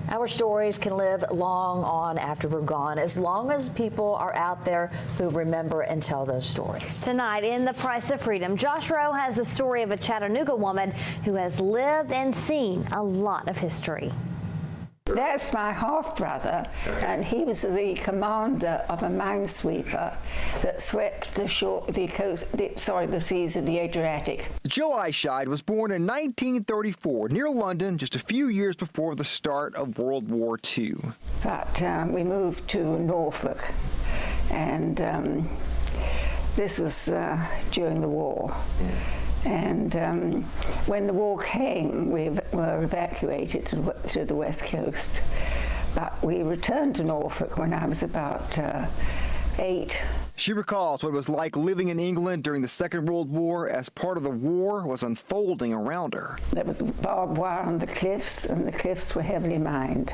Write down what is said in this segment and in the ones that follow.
Our stories can live long on after we're gone, as long as people are out there who remember and tell those stories. Tonight in The Price of Freedom, Josh Rowe has the story of a Chattanooga woman who has lived and seen a lot of history. That's my half-brother, and he was the commander of a minesweeper that swept the seas of the Adriatic. Jill Eischeid was born in 1934 near London, just a few years before the start of World War II. But we moved to Norfolk, and this was during the war. And when the war came, we were evacuated to the West Coast. But we returned to Norfolk when I was about 8. She recalls what it was like living in England during the Second World War as part of the war was unfolding around her. There was barbed wire on the cliffs, and the cliffs were heavily mined.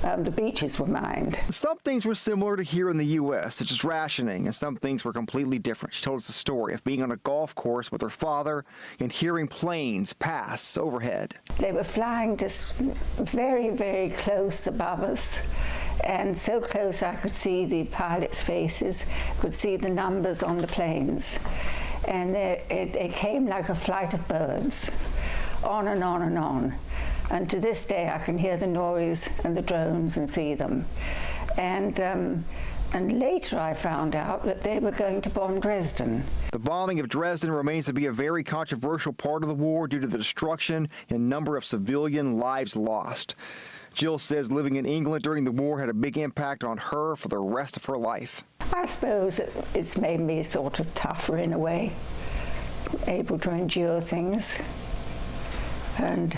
The beaches were mined. Some things were similar to here in the U.S., such as rationing, and some things were completely different. She told us the story of being on a golf course with her father and hearing planes pass overhead. They were flying just very, very close above us, and so close I could see the pilots' faces, could see the numbers on the planes. And it came like a flight of birds, on and on and on. And to this day I can hear the noise and the drones and see them. And later I found out that they were going to bomb Dresden. The bombing of Dresden remains to be a very controversial part of the war due to the destruction and number of civilian lives lost. Jill says living in England during the war had a big impact on her for the rest of her life. I suppose it's made me sort of tougher in a way, able to endure things and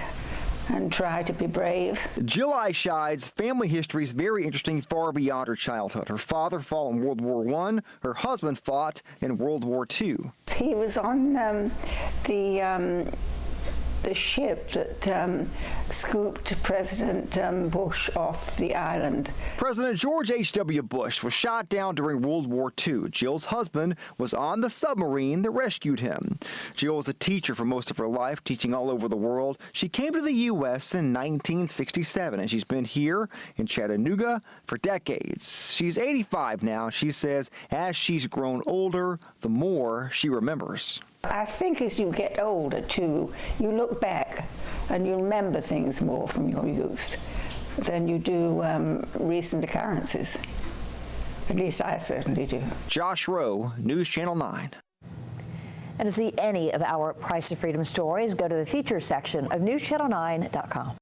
try to be brave. Jill Eischeid's family history is very interesting, far beyond her childhood. Her father fought in World War I. Her husband fought in World War II. He was on the ship that scooped President Bush off the island. President George H.W. Bush was shot down during World War II. Jill's husband was on the submarine that rescued him. Jill was a teacher for most of her life, teaching all over the world. She came to the U.S. in 1967, and she's been here in Chattanooga for decades. She's 85 now. She says as she's grown older, the more she remembers. I think as you get older, too, you look back and you remember things more from your youth than you do recent occurrences. At least I certainly do. Josh Rowe, News Channel 9. And to see any of our Price of Freedom stories, go to the features section of NewsChannel9.com.